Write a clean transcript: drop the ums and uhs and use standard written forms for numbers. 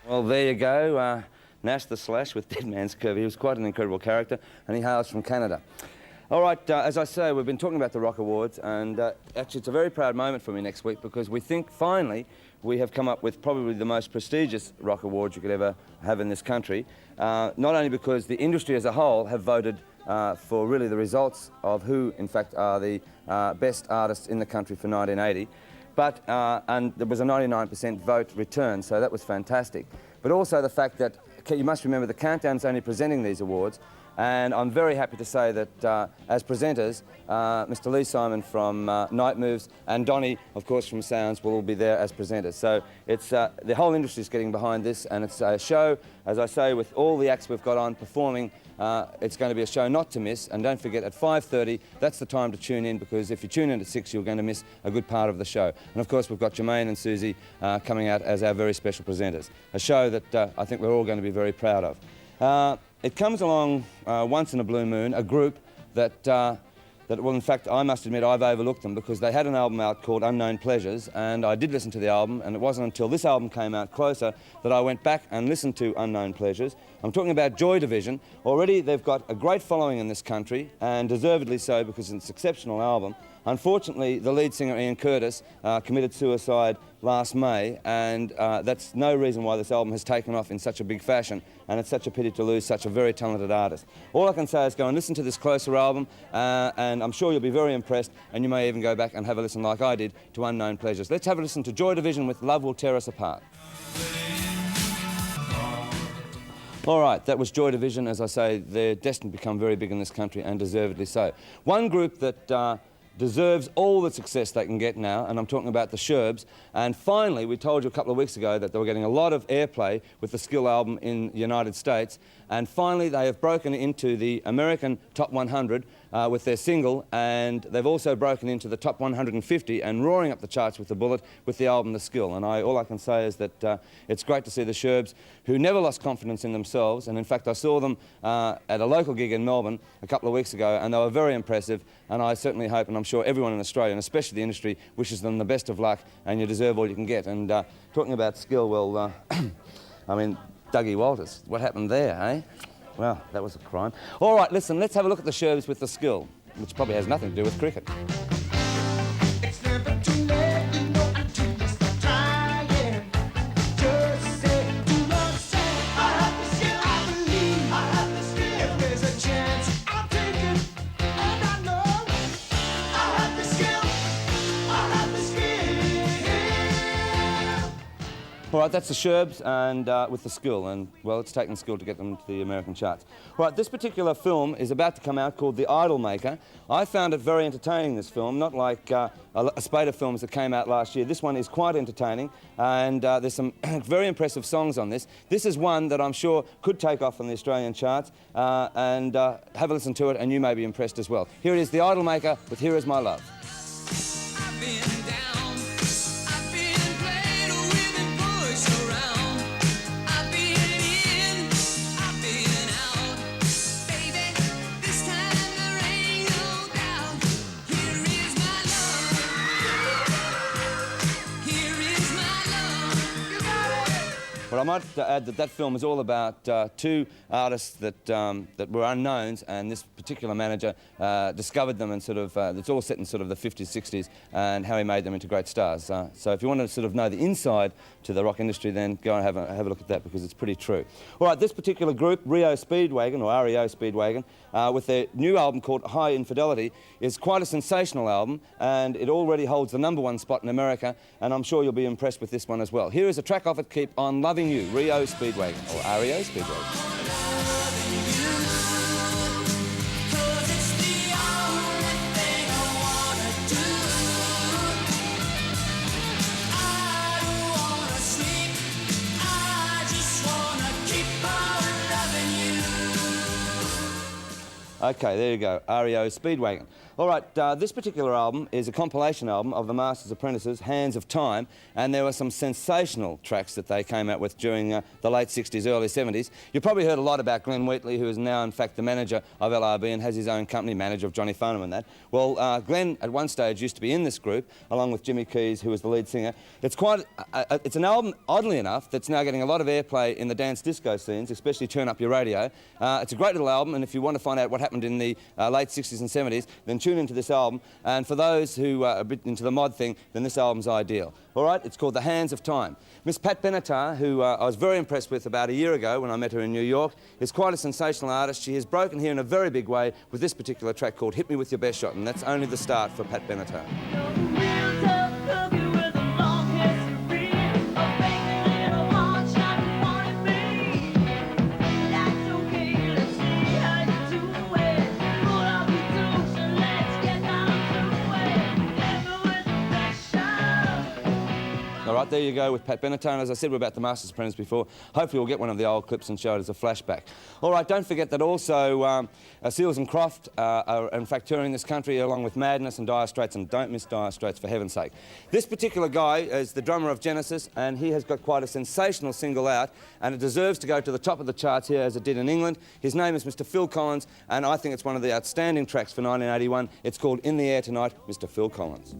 Well, there you go. Nash The Slash with Dead Man's Curve. He was quite an incredible character, and he hails from Canada. All right, as I say, we've been talking about the Rock Awards, and actually it's a very proud moment for me next week because we think, finally, we have come up with probably the most prestigious Rock Awards you could ever have in this country. Not only because the industry as a whole have voted for really the results of who, in fact, are the best artists in the country for 1980, but, and there was a 99% vote return, so that was fantastic. But also the fact that, you must remember, the Countdown's only presenting these awards, and I'm very happy to say that as presenters, Mr. Lee Simon from Nightmoves and Donnie, of course, from Sounds will all be there as presenters. So it's, the whole industry is getting behind this, and it's a show, as I say, with all the acts we've got on performing. It's going to be a show not to miss, and don't forget at 5:30, that's the time to tune in, because if you tune in at 6, you're going to miss a good part of the show. And of course, we've got Jermaine and Suzi coming out as our very special presenters. A show that I think we're all going to be very proud of. It comes along once in a blue moon, a group that, well, in fact, I must admit I've overlooked them because they had an album out called Unknown Pleasures, and I did listen to the album, and it wasn't until this album came out, Closer, that I went back and listened to Unknown Pleasures. I'm talking about Joy Division. Already they've got a great following in this country, and deservedly so, because it's an exceptional album. Unfortunately, the lead singer, Ian Curtis, committed suicide last May, and that's no reason why this album has taken off in such a big fashion, and it's such a pity to lose such a very talented artist. All I can say is go and listen to this Closer album, and I'm sure you'll be very impressed, and you may even go back and have a listen, like I did, to Unknown Pleasures. Let's have a listen to Joy Division with Love Will Tear Us Apart. All right, that was Joy Division. As I say, they're destined to become very big in this country, and deservedly so. One group that deserves all the success they can get now, and I'm talking about the Sherbs. And finally, we told you a couple of weeks ago that they were getting a lot of airplay with the Skill album in the United States, and finally they have broken into the American Top 100 with their single, and they've also broken into the Top 150 and roaring up the charts with the Bullet with the album The Skill. And all I can say is that it's great to see the Sherbs, who never lost confidence in themselves, and in fact I saw them at a local gig in Melbourne a couple of weeks ago, and they were very impressive, and I certainly hope, and I'm sure everyone in Australia, and especially the industry, wishes them the best of luck, and you deserve all you can get. And talking about skill, well, I mean, Dougie Walters, what happened there, eh? Well, that was a crime. All right, listen, let's have a look at the Sherbs with the Skill, which probably has nothing to do with cricket. It's never too late, you know, until you start trying. Just say, do not say, I have the skill, I believe, I have the skill. If there's a chance, I'll take it, and I know I have the skill, I have the skill. All right, that's the Sherbs and with the Skill, and well, it's taken skill to get them to the American charts. All right, this particular film is about to come out called The Idolmaker. I found it very entertaining, this film, not like a spate of films that came out last year. This one is quite entertaining, and there's some very impressive songs on this. This is one that I'm sure could take off on the Australian charts, and have a listen to it and you may be impressed as well. Here it is, The Idolmaker with Here Is My Love. I've been down, I've been played with and pushed around. I've been in, I've been out. Baby, this time there ain't no doubt. Here is my love. Here is my love. You got it. Well, I might add that that film is all about two artists that were unknowns, and this particular manager discovered them, and sort of it's all set in sort of the 50s, 60s, and how he made them into great stars. So if you want to sort of know the inside to the rock industry, then go and have a look at that, because it's pretty true. All right, this particular group, REO Speedwagon, or REO Speedwagon, with their new album called High Infidelity, is quite a sensational album, and it already holds the #1 spot in America, and I'm sure you'll be impressed with this one as well. Here is a track off it, Keep On Loving You, REO Speedwagon, or REO Speedwagon. Okay, there you go, REO Speedwagon. All right, this particular album is a compilation album of the Masters Apprentices, Hands of Time, and there were some sensational tracks that they came out with during the late 60s, early 70s. You probably heard a lot about Glenn Wheatley, who is now, in fact, the manager of LRB and has his own company, manager of Johnny Farnham and that. Well, Glenn, at one stage, used to be in this group, along with Jimmy Keys, who was the lead singer. It's quite... it's an album, oddly enough, that's now getting a lot of airplay in the dance disco scenes, especially Turn Up Your Radio. It's a great little album, and if you want to find out what happened in the late 60s and 70s, then tune into this album. And for those who are a bit into the mod thing, then this album's ideal. All right, it's called The Hands of Time. Miss Pat Benetar, who I was very impressed with about a year ago when I met her in New York, is quite a sensational artist. She has broken here in a very big way with this particular track called Hit Me With Your Best Shot, and that's only the start for Pat Benetar. All right, there you go with Pat Benetar. And as I said, we're about the Masters Apprentice before. Hopefully we'll get one of the old clips and show it as a flashback. All right, don't forget that also Seals and Croft are in fact touring this country along with Madness and Dire Straits, and don't miss Dire Straits for heaven's sake. This particular guy is the drummer of Genesis, and he has got quite a sensational single out, and it deserves to go to the top of the charts here as it did in England. His name is Mr. Phil Collins, and I think it's one of the outstanding tracks for 1981. It's called In the Air Tonight, Mr. Phil Collins.